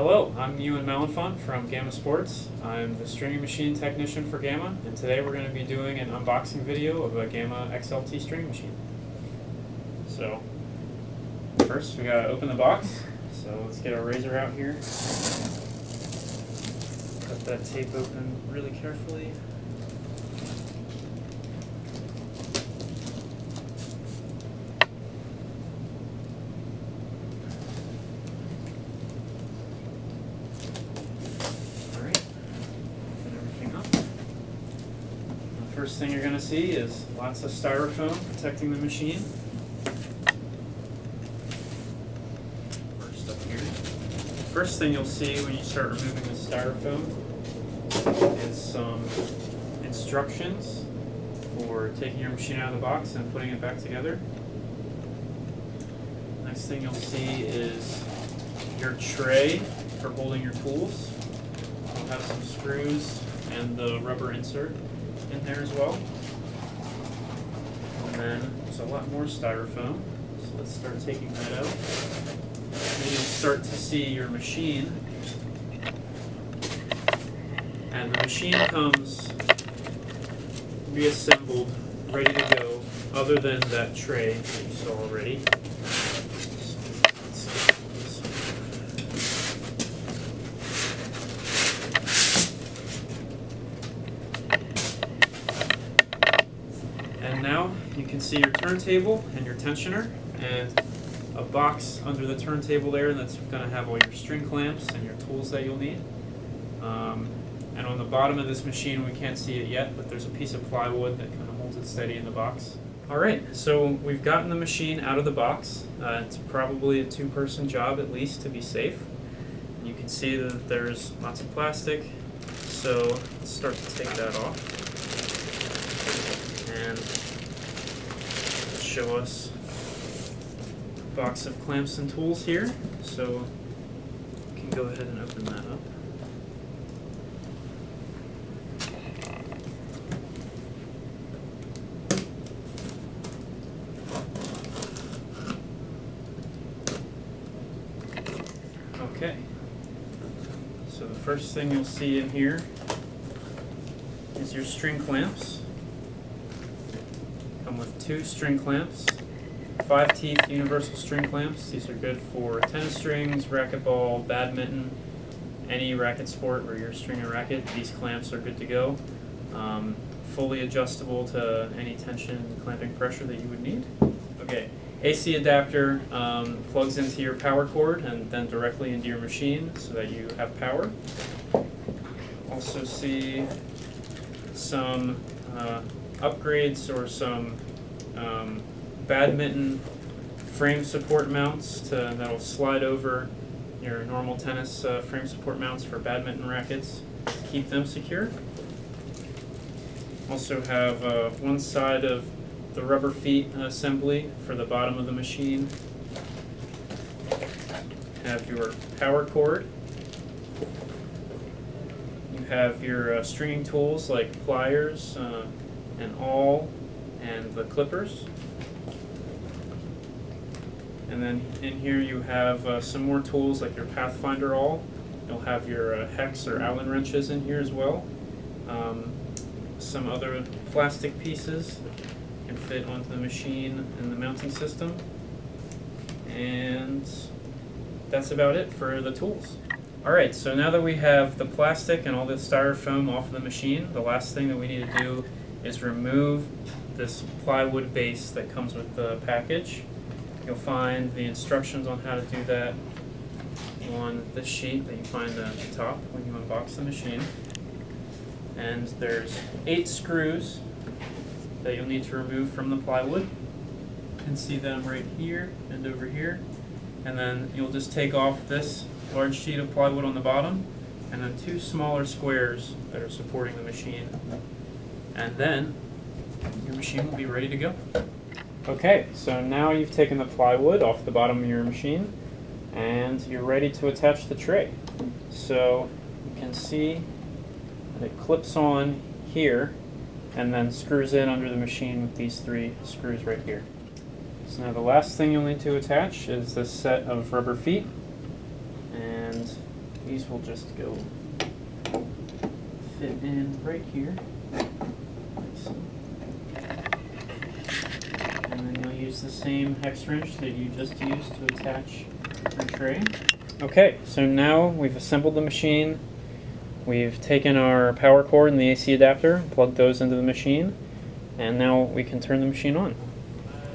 Hello, I'm Ewan Malenfant from Gamma Sports. I'm the stringing machine technician for Gamma, and today we're going to be doing an unboxing video of a Gamma XLT stringing machine. So, first we got to open the box. So let's get our razor out here. Cut that tape open really carefully. First thing you're going to see is lots of styrofoam protecting the machine. First up here. First thing you'll see when you start removing the styrofoam is some instructions for taking your machine out of the box and putting it back together. Next thing you'll see is your tray for holding your tools. It'll have some screws and the rubber insert in there as well. And then there's a lot more styrofoam. So let's start taking that out. Then you'll start to see your machine. And the machine comes reassembled, ready to go, other than that tray that you saw already. And now you can see your turntable and your tensioner and a box under the turntable there that's going to have all your string clamps and your tools that you'll need. And on the bottom of this machine, we can't see it yet, but there's a piece of plywood that kind of holds it steady in the box. Alright, so we've gotten the machine out of the box. It's probably a two-person job at least to be safe. And you can see that there's lots of plastic, so let's start to take that off. And show us a box of clamps and tools here. So we can go ahead and open that up. Okay. So the first thing you'll see in here is your string clamps. Come with 2 string clamps, 5-teeth universal string clamps. These are good for tennis strings, racquetball, badminton, any racket sport where you're stringing a racket. These clamps are good to go. Fully adjustable to any tension and clamping pressure that you would need. Okay, AC adapter plugs into your power cord and then directly into your machine so that you have power. Also see some upgrades or some badminton frame support mounts that'll slide over your normal tennis frame support mounts for badminton rackets to keep them secure. Also have one side of the rubber feet assembly for the bottom of the machine. Have your power cord. You have your stringing tools like pliers and awl and the clippers. And then in here you have some more tools like your Pathfinder awl. You'll have your hex or Allen wrenches in here as well. Some other plastic pieces that can fit onto the machine and the mounting system. And that's about it for the tools. Alright, so now that we have the plastic and all the styrofoam off of the machine, the last thing that we need to do is remove this plywood base that comes with the package. You'll find the instructions on how to do that on this sheet that you find at the top when you unbox the machine. And there's 8 screws that you'll need to remove from the plywood. You can see them right here and over here. And then you'll just take off this large sheet of plywood on the bottom and then 2 smaller squares that are supporting the machine. And then your machine will be ready to go. Okay, so now you've taken the plywood off the bottom of your machine and you're ready to attach the tray. So you can see that it clips on here and then screws in under the machine with these 3 screws right here. So now the last thing you'll need to attach is this set of rubber feet, and these will just go fit in right here. And then you'll use the same hex wrench that you just used to attach your tray. Okay, so now we've assembled the machine. We've taken our power cord and the AC adapter, plugged those into the machine, and now we can turn the machine on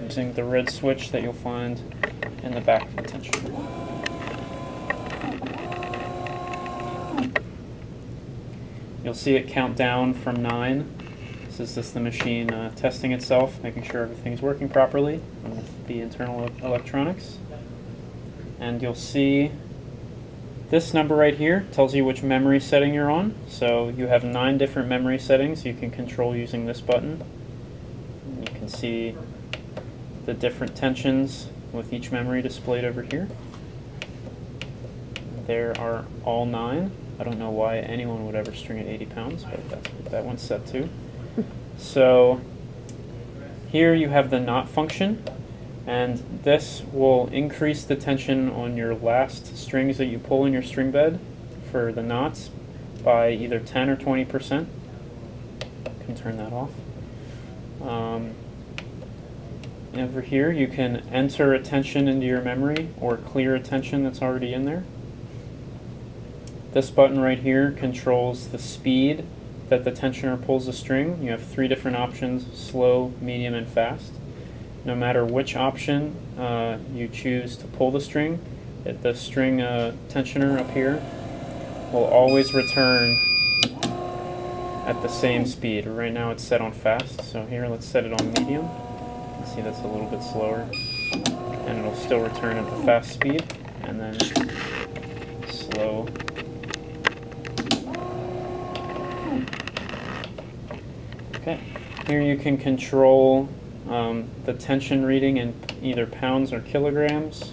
using the red switch that you'll find in the back of the tensioner. You'll see it count down from 9. This is just the machine testing itself, making sure everything's working properly with the internal electronics. And you'll see this number right here tells you which memory setting you're on. So you have 9 different memory settings you can control using this button. And you can see the different tensions with each memory displayed over here. There are all 9. I don't know why anyone would ever string at 80 pounds, but that's what that one's set to. So here you have the knot function, and this will increase the tension on your last strings that you pull in your string bed for the knots by either 10 or 20%. You can turn that off. Over here you can enter a tension into your memory or clear a tension that's already in there. This button right here controls the speed that the tensioner pulls the string. You have 3 different options: slow, medium, and fast. No matter which option you choose to pull the string, the string tensioner up here will always return at the same speed. Right now it's set on fast, so here let's set it on medium. You can see that's a little bit slower, and it'll still return at the fast speed, and then slow. Okay, here you can control the tension reading in either pounds or kilograms.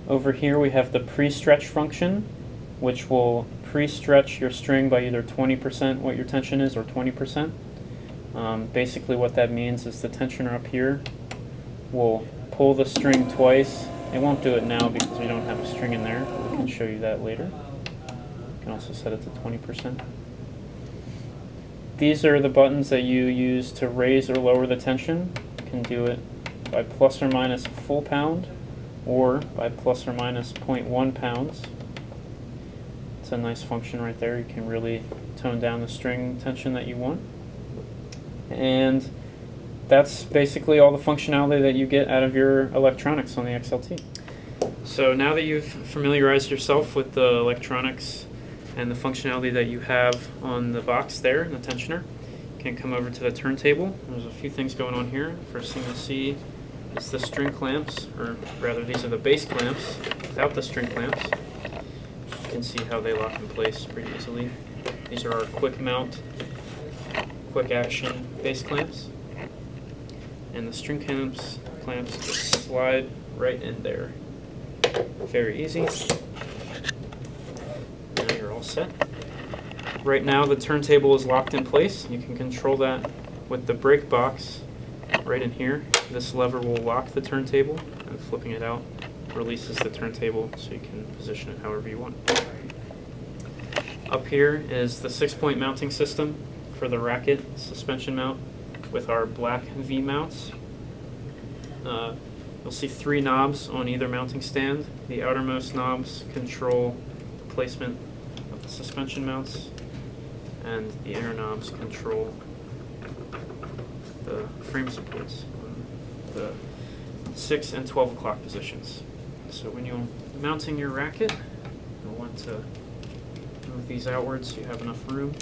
Over here we have the pre-stretch function, which will pre-stretch your string by either 20% what your tension is or 20%. Basically what that means is the tensioner up here will pull the string twice. It won't do it now because we don't have a string in there, but we can show you that later. You can also set it to 20%. These are the buttons that you use to raise or lower the tension. You can do it by plus or minus a full pound or by plus or minus 0.1 pounds. It's a nice function right there. You can really tone down the string tension that you want. And that's basically all the functionality that you get out of your electronics on the XLT. So now that you've familiarized yourself with the electronics and the functionality that you have on the box there, the tensioner, you can come over to the turntable. There's a few things going on here. First thing you'll see is the string clamps, or rather these are the base clamps without the string clamps. You can see how they lock in place pretty easily. These are our quick mount, quick action base clamps. And the string clamps just slide right in there. Very easy. Now you're all set. Right now the turntable is locked in place. You can control that with the brake box right in here. This lever will lock the turntable, and flipping it out releases the turntable so you can position it however you want. Up here is the 6-point mounting system for the racket suspension mount with our black V mounts. You'll see 3 knobs on either mounting stand. The outermost knobs control the placement of the suspension mounts, and the inner knobs control the frame supports on the 6 and 12 o'clock positions. So when you're mounting your racket, you'll want to move these outwards so you have enough room.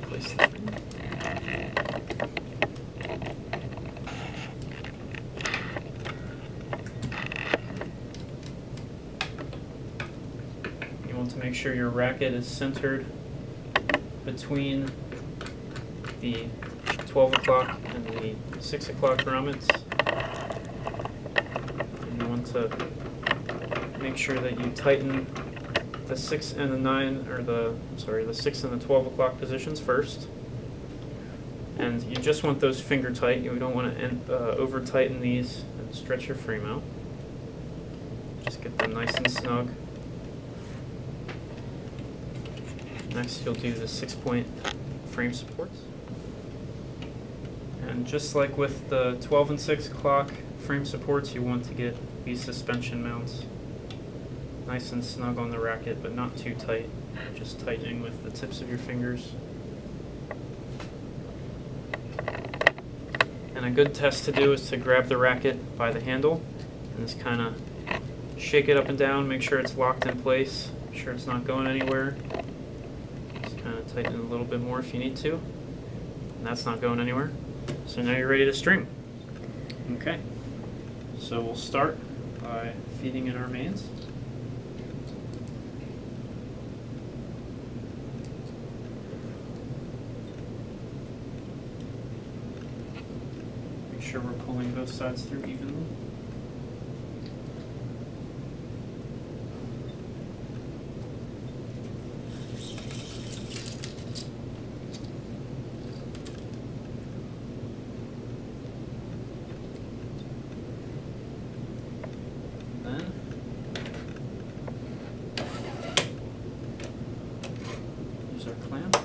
Place the frame. You want to make sure your racket is centered between the 12 o'clock and the 6 o'clock grommets. And you want to make sure that you tighten the 6 and the 9, or the 6 and the 12 o'clock positions first. And you just want those finger tight. You don't want to over tighten these and stretch your frame out. Just get them nice and snug. Next you'll do the 6-point frame supports. And just like with the 12 and 6 o'clock frame supports, you want to get these suspension mounts nice and snug on the racket, but not too tight. Just tightening with the tips of your fingers. And a good test to do is to grab the racket by the handle and just kind of shake it up and down, make sure it's locked in place, make sure it's not going anywhere. Just kind of tighten it a little bit more if you need to. And that's not going anywhere. So now you're ready to string. Okay, so we'll start by feeding in our mains. Make sure we're pulling both sides through evenly. Then use our clamp.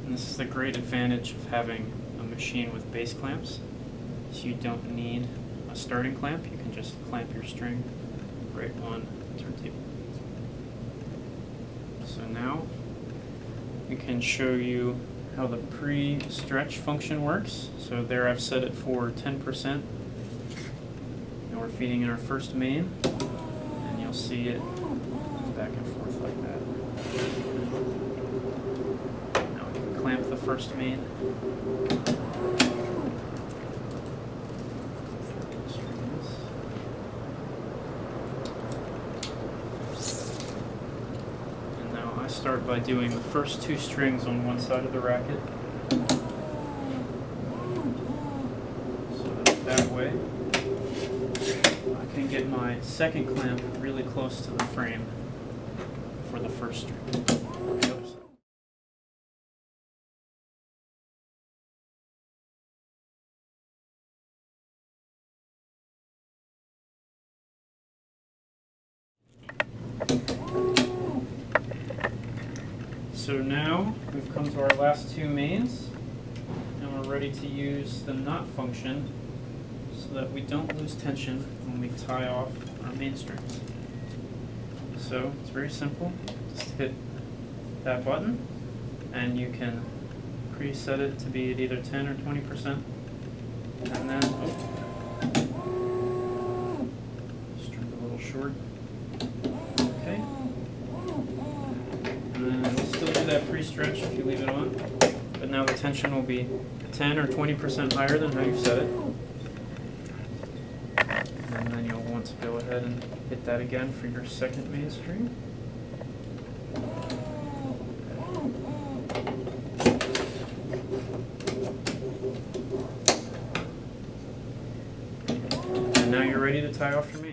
And this is the great advantage of having a machine with base clamps. So you don't need a starting clamp, you can just clamp your string right on the turntable. So now we can show you how the pre-stretch function works. So there I've set it for 10%. Now we're feeding in our first main, and you'll see it back and forth like that. Now we can clamp the first main. Start by doing the first 2 strings on one side of the racket. So that way I can get my second clamp really close to the frame for the first string. The other side. So now we've come to our last 2 mains, and we're ready to use the knot function so that we don't lose tension when we tie off our main strings. So it's very simple. Just hit that button, and you can preset it to be at either 10 or 20%. And then, string a little short. Okay. And then we'll still do that pre-stretch if you leave it on, but now the tension will be 10 or 20% higher than how you've set it. And then you'll want to go ahead and hit that again for your second main string. And now you're ready to tie off your main.